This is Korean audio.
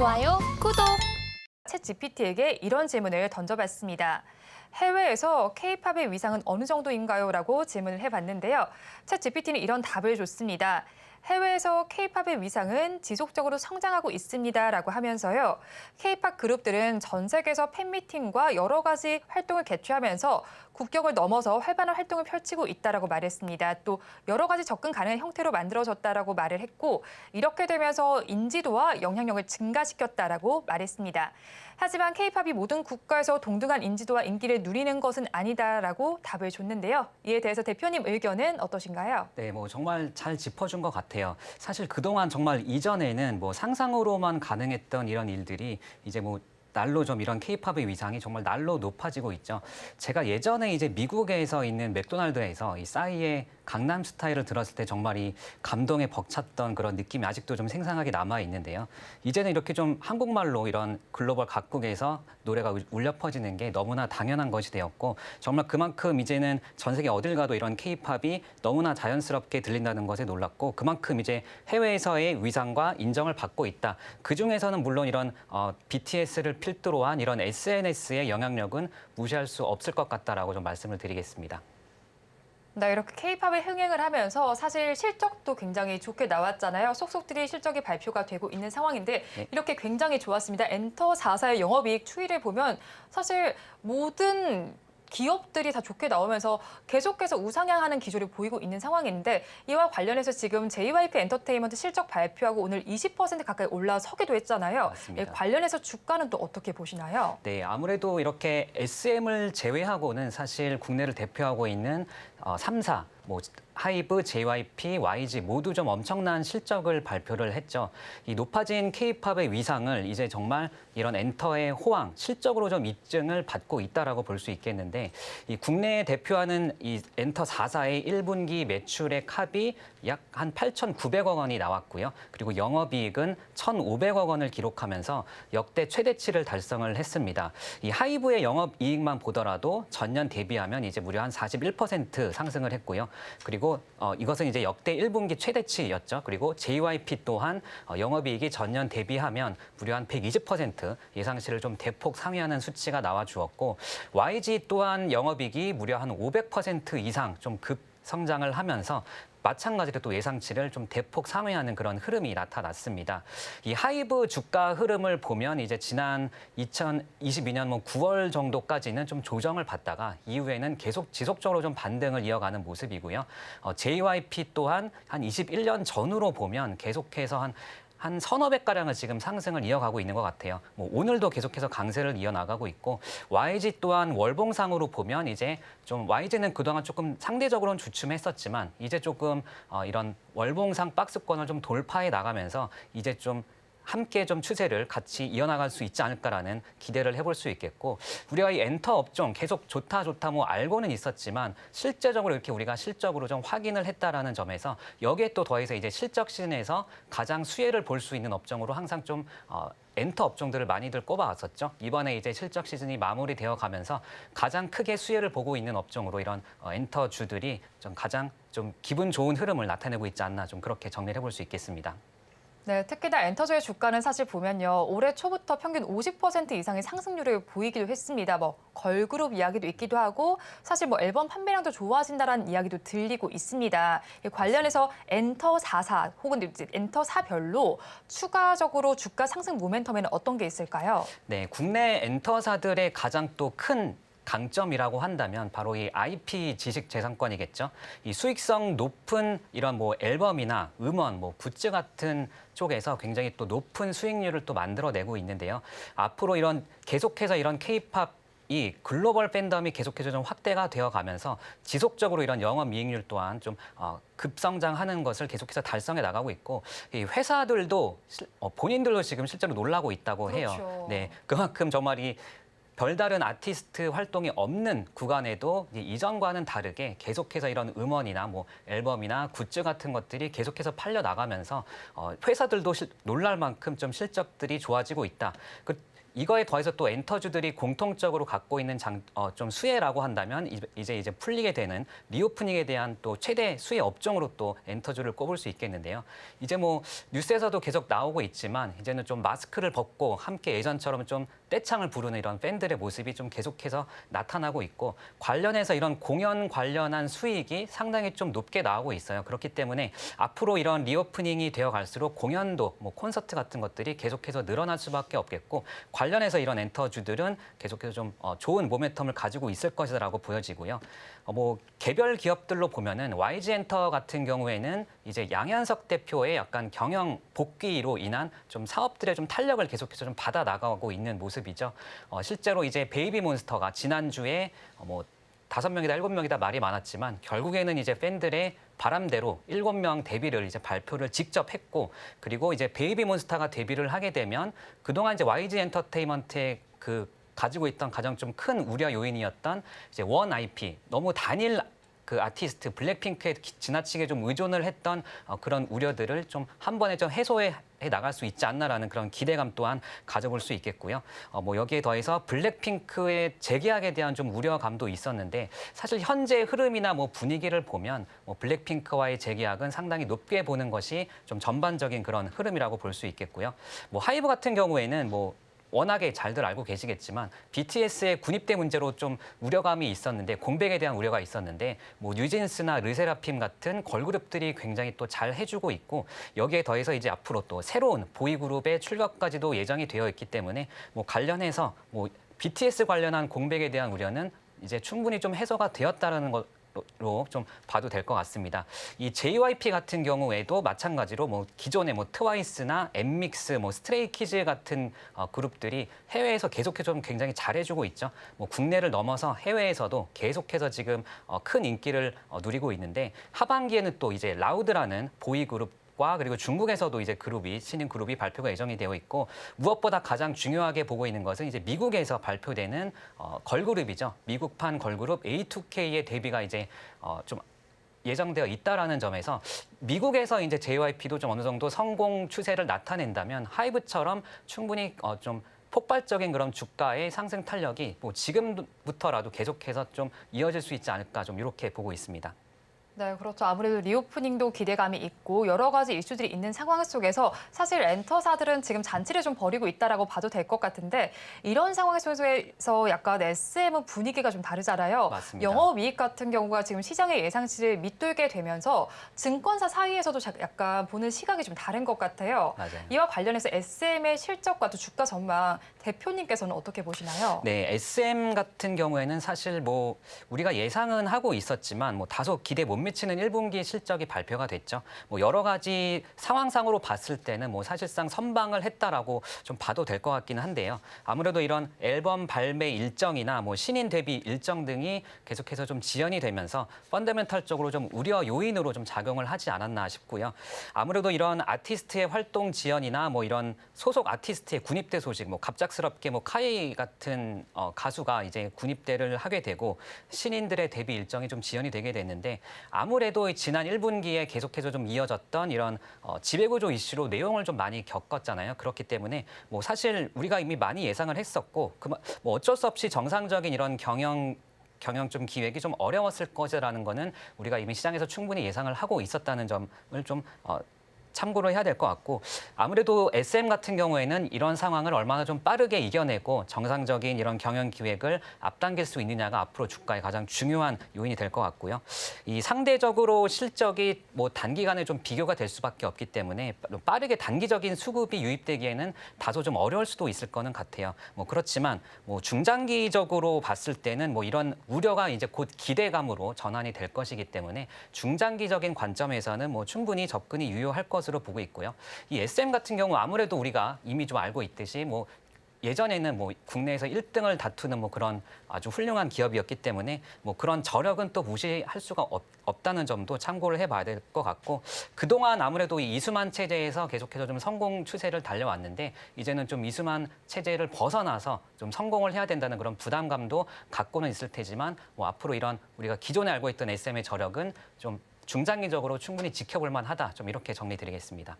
좋아요, 구독! 챗GPT에게 이런 질문을 던져봤습니다. 해외에서 K-팝의 위상은 어느 정도인가요? 라고 질문을 해봤는데요. 챗GPT는 이런 답을 줬습니다. 해외에서 K-팝의 위상은 지속적으로 성장하고 있습니다. 라고 하면서요. K-팝 그룹들은 전 세계에서 팬미팅과 여러 가지 활동을 개최하면서 국경을 넘어서 활발한 활동을 펼치고 있다라고 말했습니다. 또 여러 가지 접근 가능한 형태로 만들어졌다라고 말을 했고 이렇게 되면서 인지도와 영향력을 증가시켰다라고 말했습니다. 하지만 K-팝이 모든 국가에서 동등한 인지도와 인기를 누리는 것은 아니다라고 답을 줬는데요. 이에 대해서 대표님 의견은 어떠신가요? 네, 정말 잘 짚어준 것 같아요. 사실 그동안 정말 이전에는 상상으로만 가능했던 이런 일들이 이제 날로 좀 이런 K-팝의 위상이 정말 날로 높아지고 있죠. 제가 예전에 이제 미국에서 있는 맥도날드에서 이 싸이의 강남 스타일을 들었을 때 정말 이 감동에 벅찼던 그런 느낌이 아직도 좀 생생하게 남아 있는데요. 이제는 이렇게 좀 한국말로 이런 글로벌 각국에서 노래가 울려 퍼지는 게 너무나 당연한 것이 되었고 정말 그만큼 이제는 전 세계 어딜 가도 이런 K-팝이 너무나 자연스럽게 들린다는 것에 놀랐고 그만큼 이제 해외에서의 위상과 인정을 받고 있다. 그중에서는 물론 이런 BTS를 필두로 한 이런 SNS의 영향력은 무시할 수 없을 것 같다라고 좀 말씀을 드리겠습니다. 네, 이렇게 K-팝이 흥행을 하면서 사실 실적도 굉장히 좋게 나왔잖아요. 속속들이 실적이 발표가 되고 있는 상황인데 네. 이렇게 굉장히 좋았습니다. 엔터 4사의 영업이익 추이를 보면 사실 모든 기업들이 다 좋게 나오면서 계속해서 우상향하는 기조를 보이고 있는 상황인데 이와 관련해서 지금 JYP 엔터테인먼트 실적 발표하고 오늘 20% 가까이 올라서기도 했잖아요. 맞습니다. 관련해서 주가는 또 어떻게 보시나요? 네, 아무래도 이렇게 SM을 제외하고는 사실 국내를 대표하고 있는 3사, 하이브, JYP, YG 모두 좀 엄청난 실적을 발표를 했죠. 이 높아진 K-팝의 위상을 이제 정말 이런 엔터의 호황, 실적으로 좀 입증을 받고 있다라고 볼 수 있겠는데 이 국내에 대표하는 이 엔터 4사의 1분기 매출의 캅이 약 한 8,900억 원이 나왔고요. 그리고 영업이익은 1,500억 원을 기록하면서 역대 최대치를 달성을 했습니다. 이 하이브의 영업이익만 보더라도 전년 대비하면 이제 무려 한 41% 상승을 했고요. 그리고 이것은 이제 역대 1분기 최대치였죠. 그리고 JYP 또한 영업이익이 전년 대비하면 무려 한 120% 예상치를 좀 대폭 상회하는 수치가 나와 주었고 YG 또한 영업이익이 무려 한 500% 이상 좀 급성장을 하면서 마찬가지로 또 예상치를 좀 대폭 상회하는 그런 흐름이 나타났습니다. 이 하이브 주가 흐름을 보면 이제 지난 2022년 9월 정도까지는 좀 조정을 받다가 이후에는 계속 지속적으로 좀 반등을 이어가는 모습이고요. JYP 또한 한 21년 전으로 보면 계속해서 한 서너 배가량을 지금 상승을 이어가고 있는 것 같아요. 오늘도 계속해서 강세를 이어나가고 있고 YG 또한 월봉상으로 보면 이제 좀 YG는 그동안 조금 상대적으로는 주춤했었지만 이제 조금 이런 월봉상 박스권을 좀 돌파해 나가면서 이제 좀 함께 좀 추세를 같이 이어나갈 수 있지 않을까라는 기대를 해볼 수 있겠고 우리가 이 엔터 업종 계속 좋다 알고는 있었지만 실제적으로 이렇게 우리가 실적으로 좀 확인을 했다라는 점에서 여기에 또 더해서 이제 실적 시즌에서 가장 수혜를 볼 수 있는 업종으로 항상 좀 엔터 업종들을 많이들 꼽아왔었죠. 이번에 이제 실적 시즌이 마무리되어 가면서 가장 크게 수혜를 보고 있는 업종으로 이런 엔터 주들이 좀 가장 좀 기분 좋은 흐름을 나타내고 있지 않나 좀 그렇게 정리를 해볼 수 있겠습니다. 네, 특히나 엔터주의 주가는 사실 보면요. 올해 초부터 평균 50% 이상의 상승률을 보이기도 했습니다. 걸그룹 이야기도 있기도 하고 사실 앨범 판매량도 좋아진다라는 이야기도 들리고 있습니다. 관련해서 엔터 4사 혹은 이제 엔터 4별로 추가적으로 주가 상승 모멘텀에는 어떤 게 있을까요? 네, 국내 엔터사들의 가장 또 큰 강점이라고 한다면 바로 이 IP 지식재산권이겠죠. 이 수익성 높은 이런 앨범이나 음원, 굿즈 같은 쪽에서 굉장히 또 높은 수익률을 또 만들어내고 있는데요. 앞으로 계속해서 이런 K-팝 이 글로벌 팬덤이 계속해서 좀 확대가 되어 가면서 지속적으로 이런 영업이익률 또한 좀 급성장하는 것을 계속해서 달성해 나가고 있고 이 회사들도 본인들도 지금 실제로 놀라고 있다고 해요. 그렇죠. 네, 그만큼 정말 이 별다른 아티스트 활동이 없는 구간에도 이전과는 다르게 계속해서 이런 음원이나 앨범이나 굿즈 같은 것들이 계속해서 팔려 나가면서 회사들도 놀랄 만큼 좀 실적들이 좋아지고 있다. 이거에 더해서 또 엔터주들이 공통적으로 갖고 있는 좀 수혜라고 한다면 이제 풀리게 되는 리오프닝에 대한 또 최대 수혜 업종으로 또 엔터주를 꼽을 수 있겠는데요. 이제 뭐 뉴스에서도 계속 나오고 있지만 이제는 좀 마스크를 벗고 함께 예전처럼 좀 떼창을 부르는 이런 팬들의 모습이 좀 계속해서 나타나고 있고 관련해서 이런 공연 관련한 수익이 상당히 좀 높게 나오고 있어요. 그렇기 때문에 앞으로 이런 리오프닝이 되어 갈수록 공연도 뭐 콘서트 같은 것들이 계속해서 늘어날 수밖에 없겠고 관련해서 이런 엔터주들은 계속해서 좀 좋은 모멘텀을 가지고 있을 것이라고 보여지고요. 뭐 개별 기업들로 보면은 YG 엔터 같은 경우에는 이제 양현석 대표의 약간 경영 복귀로 인한 좀 사업들의 좀 탄력을 계속해서 좀 받아 나가고 있는 모습이죠. 실제로 이제 베이비몬스터가 지난주에 뭐 5명이다 7명이다 말이 많았지만 결국에는 이제 팬들의 바람대로 7명 데뷔를 이제 발표를 직접 했고 그리고 이제 베이비몬스터가 데뷔를 하게 되면 그동안 이제 YG 엔터테인먼트의 가지고 있던 가장 좀 큰 우려 요인이었던 이제 원 IP 너무 단일 아티스트 블랙핑크에 지나치게 좀 의존을 했던 그런 우려들을 좀 한 번에 좀 해소해 나갈 수 있지 않나라는 그런 기대감 또한 가져볼 수 있겠고요. 뭐 여기에 더해서 블랙핑크의 재계약에 대한 좀 우려감도 있었는데 사실 현재 흐름이나 뭐 분위기를 보면 뭐 블랙핑크와의 재계약은 상당히 높게 보는 것이 좀 전반적인 그런 흐름이라고 볼 수 있겠고요. 뭐 하이브 같은 경우에는 뭐 워낙에 잘들 알고 계시겠지만 BTS의 군입대 문제로 좀 우려감이 있었는데 공백에 대한 우려가 있었는데 뭐 뉴진스나 르세라핌 같은 걸그룹들이 굉장히 또 잘 해주고 있고 여기에 더해서 이제 앞으로 또 새로운 보이그룹의 출격까지도 예정이 되어 있기 때문에 뭐 관련해서 뭐 BTS 관련한 공백에 대한 우려는 이제 충분히 좀 해소가 되었다라는 것. 로 좀 봐도 될 것 같습니다. 이 JYP 같은 경우에도 마찬가지로 뭐 기존의 뭐 트와이스나 엠믹스, 뭐 스트레이키즈 같은 그룹들이 해외에서 계속해서 좀 굉장히 잘해주고 있죠. 뭐 국내를 넘어서 해외에서도 계속해서 지금 큰 인기를 누리고 있는데 하반기에는 또 이제 라우드라는 보이 그룹 그리고 중국에서도 이제 신인 그룹이 발표가 예정이 되어 있고 무엇보다 가장 중요하게 보고 있는 것은 이제 미국에서 발표되는 걸그룹이죠. 미국판 걸그룹 A2K의 데뷔가 이제 좀 예정되어 있다라는 점에서 미국에서 이제 JYP도 좀 어느 정도 성공 추세를 나타낸다면 하이브처럼 충분히 좀 폭발적인 그런 주가의 상승 탄력이 뭐 지금부터라도 계속해서 좀 이어질 수 있지 않을까 좀 이렇게 보고 있습니다. 네, 그렇죠. 아무래도 리오프닝도 기대감이 있고 여러 가지 이슈들이 있는 상황 속에서 사실 엔터사들은 지금 잔치를 좀 벌이고 있다라고 봐도 될 것 같은데 이런 상황 속에서 약간 SM은 분위기가 좀 다르잖아요. 맞습니다. 영업이익 같은 경우가 지금 시장의 예상치를 밑돌게 되면서 증권사 사이에서도 약간 보는 시각이 좀 다른 것 같아요. 맞아요. 이와 관련해서 SM의 실적과 또 주가 전망 대표님께서는 어떻게 보시나요? 네, SM 같은 경우에는 사실 뭐 우리가 예상은 하고 있었지만 뭐 다소 기대 못 미치는 1분기 실적이 발표가 됐죠. 뭐 여러 가지 상황상으로 봤을 때는 뭐 사실상 선방을 했다라고 좀 봐도 될 것 같기는 한데요. 아무래도 이런 앨범 발매 일정이나 뭐 신인 데뷔 일정 등이 계속해서 좀 지연이 되면서 펀더멘털적으로 좀 우려 요인으로 좀 작용을 하지 않았나 싶고요. 아무래도 이런 아티스트의 활동 지연이나 뭐 이런 소속 아티스트의 군입대 소식, 뭐 갑작스럽게 뭐 카이 같은 가수가 이제 군입대를 하게 되고 신인들의 데뷔 일정이 좀 지연이 되게 됐는데 아무래도 지난 1분기에 계속해서 좀 이어졌던 이런 지배구조 이슈로 내용을 좀 많이 겪었잖아요. 그렇기 때문에 뭐 사실 우리가 이미 많이 예상을 했었고 뭐 어쩔 수 없이 정상적인 이런 경영 좀 기획이 좀 어려웠을 것이라는 거는 우리가 이미 시장에서 충분히 예상을 하고 있었다는 점을 좀 참고로 해야 될 것 같고 아무래도 SM 같은 경우에는 이런 상황을 얼마나 좀 빠르게 이겨내고 정상적인 이런 경영 기획을 앞당길 수 있느냐가 앞으로 주가의 가장 중요한 요인이 될 것 같고요. 이 상대적으로 실적이 뭐 단기간에 좀 비교가 될 수밖에 없기 때문에 빠르게 단기적인 수급이 유입되기에는 다소 좀 어려울 수도 있을 거는 같아요. 뭐 그렇지만 뭐 중장기적으로 봤을 때는 뭐 이런 우려가 이제 곧 기대감으로 전환이 될 것이기 때문에 중장기적인 관점에서는 뭐 충분히 접근이 유효할 것으로 보고 있고요. 이 SM 같은 경우 아무래도 우리가 이미 좀 알고 있듯이 뭐 예전에는 뭐 국내에서 1등을 다투는 뭐 그런 아주 훌륭한 기업이었기 때문에 뭐 그런 저력은 또 무시할 수가 없다는 점도 참고를 해봐야 될 것 같고 그동안 아무래도 이 이수만 체제에서 계속해서 좀 성공 추세를 달려왔는데 이제는 좀 이수만 체제를 벗어나서 좀 성공을 해야 된다는 그런 부담감도 갖고는 있을 테지만 뭐 앞으로 이런 우리가 기존에 알고 있던 SM의 저력은 좀 중장기적으로 충분히 지켜볼 만하다. 좀 이렇게 정리드리겠습니다.